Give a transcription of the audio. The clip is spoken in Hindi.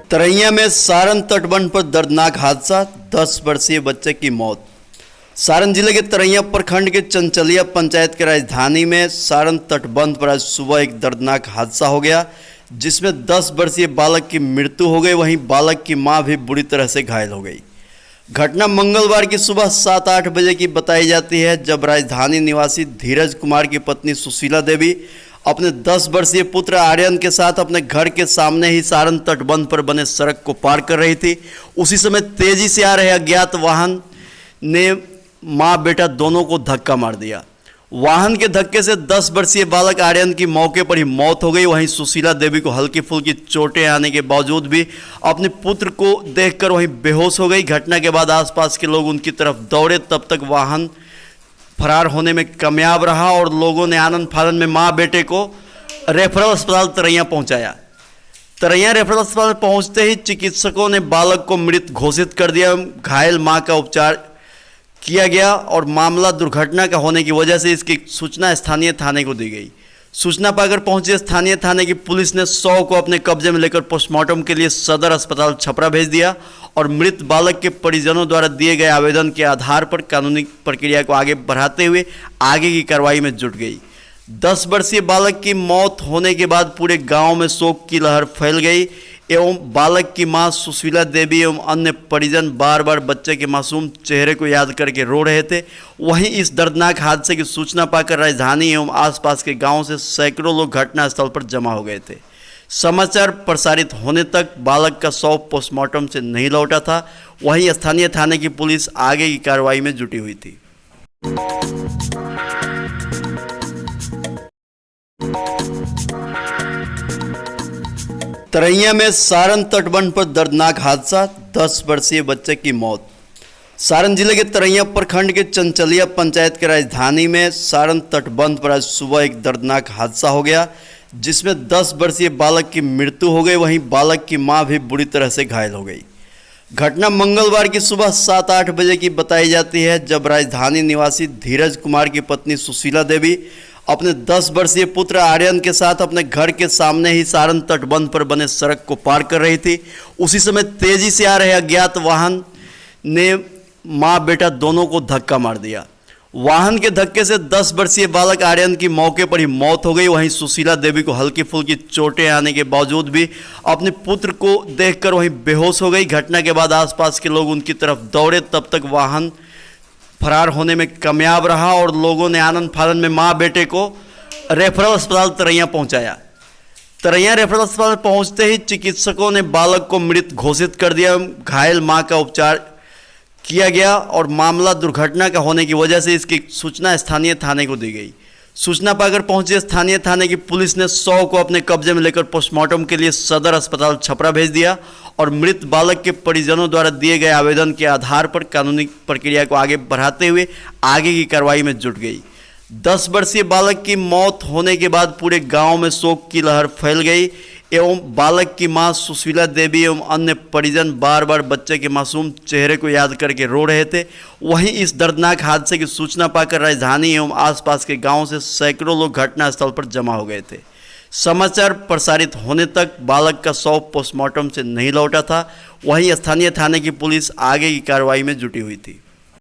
तरैया में सारण तटबंध पर दर्दनाक हादसा, 10 वर्षीय बच्चे की मौत। सारण जिले के तरैया प्रखंड के चंचलिया पंचायत के राजधानी में सारण तटबंध पर आज सुबह एक दर्दनाक हादसा हो गया, जिसमें 10 वर्षीय बालक की मृत्यु हो गई। वहीं बालक की मां भी बुरी तरह से घायल हो गई। घटना मंगलवार की सुबह 7-8 बजे की बताई जाती है, जब राजधानी निवासी धीरज कुमार की पत्नी सुशीला देवी अपने 10 वर्षीय पुत्र आर्यन के साथ अपने घर के सामने ही सारण तटबंध पर बने सड़क को पार कर रही थी। उसी समय तेजी से आ रहे अज्ञात वाहन ने मां बेटा दोनों को धक्का मार दिया। वाहन के धक्के से 10 वर्षीय बालक आर्यन की मौके पर ही मौत हो गई। वहीं सुशीला देवी को हल्की फुल्की चोटें आने के बावजूद भी अपने पुत्र को देखकर वहीं बेहोश हो गई। घटना के बाद आसपास के लोग उनकी तरफ दौड़े, तब तक वाहन फरार होने में कामयाब रहा और लोगों ने आनंद फानन में मां बेटे को रेफरल अस्पताल तरैया पहुंचाया। तरैया रेफरल अस्पताल पहुंचते ही चिकित्सकों ने बालक को मृत घोषित कर दिया। घायल मां का उपचार किया गया और मामला दुर्घटना का होने की वजह से इसकी सूचना स्थानीय थाने को दी गई। सूचना पाकर पहुंचे स्थानीय थाने की पुलिस ने शव को अपने कब्जे में लेकर पोस्टमार्टम के लिए सदर अस्पताल छपरा भेज दिया और मृत बालक के परिजनों द्वारा दिए गए आवेदन के आधार पर कानूनी प्रक्रिया को आगे बढ़ाते हुए आगे की कार्रवाई में जुट गई। 10 वर्षीय बालक की मौत होने के बाद पूरे गांव में शोक की लहर फैल गई एवं बालक की मां सुशीला देवी एवं अन्य परिजन बार बार बच्चे के मासूम चेहरे को याद करके रो रहे थे। वहीं इस दर्दनाक हादसे की सूचना पाकर राजधानी एवं आसपास के गांवों से सैकड़ों लोग घटनास्थल पर जमा हो गए थे। समाचार प्रसारित होने तक बालक का शव पोस्टमार्टम से नहीं लौटा था। वहीं स्थानीय थाने की पुलिस आगे की कार्रवाई में जुटी हुई थी। तरैया में सारण तटबंध पर दर्दनाक हादसा, 10 वर्षीय बच्चे की मौत। सारण जिले के तरैया प्रखंड के चंचलिया पंचायत के राजधानी में सारण तटबंध पर आज सुबह एक दर्दनाक हादसा हो गया, जिसमें 10 वर्षीय बालक की मृत्यु हो गई। वहीं बालक की मां भी बुरी तरह से घायल हो गई। घटना मंगलवार की सुबह 7-8 बजे की बताई जाती है, जब राजधानी निवासी धीरज कुमार की पत्नी सुशीला देवी अपने 10 वर्षीय पुत्र आर्यन के साथ अपने घर के सामने ही सारण तटबंध पर बने सड़क को पार कर रही थी। उसी समय तेजी से आ रहे अज्ञात वाहन ने मां बेटा दोनों को धक्का मार दिया। वाहन के धक्के से 10 वर्षीय बालक आर्यन की मौके पर ही मौत हो गई। वहीं सुशीला देवी को हल्की फुल्की चोटें आने के बावजूद भी अपने पुत्र को देखकर वहीं बेहोश हो गई। घटना के बाद आसपास के लोग उनकी तरफ दौड़े, तब तक वाहन फरार होने में कामयाब रहा और लोगों ने आनंद फानन में मां बेटे को रेफरल अस्पताल तरैया पहुंचाया। तरैया रेफरल अस्पताल पहुंचते ही चिकित्सकों ने बालक को मृत घोषित कर दिया। घायल मां का उपचार किया गया और मामला दुर्घटना का होने की वजह से इसकी सूचना स्थानीय थाने को दी गई। सूचना पाकर पहुंचे स्थानीय थाने की पुलिस ने शव को अपने कब्जे में लेकर पोस्टमार्टम के लिए सदर अस्पताल छपरा भेज दिया और मृत बालक के परिजनों द्वारा दिए गए आवेदन के आधार पर कानूनी प्रक्रिया को आगे बढ़ाते हुए आगे की कार्रवाई में जुट गई। 10 वर्षीय बालक की मौत होने के बाद पूरे गांव में शोक की लहर फैल गई एवं बालक की मां सुशीला देवी एवं अन्य परिजन बार बार बच्चे के मासूम चेहरे को याद करके रो रहे थे। वहीं इस दर्दनाक हादसे की सूचना पाकर राजधानी एवं आसपास के गांवों से सैकड़ों लोग घटनास्थल पर जमा हो गए थे। समाचार प्रसारित होने तक बालक का शव पोस्टमार्टम से नहीं लौटा था। वहीं स्थानीय थाने की पुलिस आगे की कार्रवाई में जुटी हुई थी।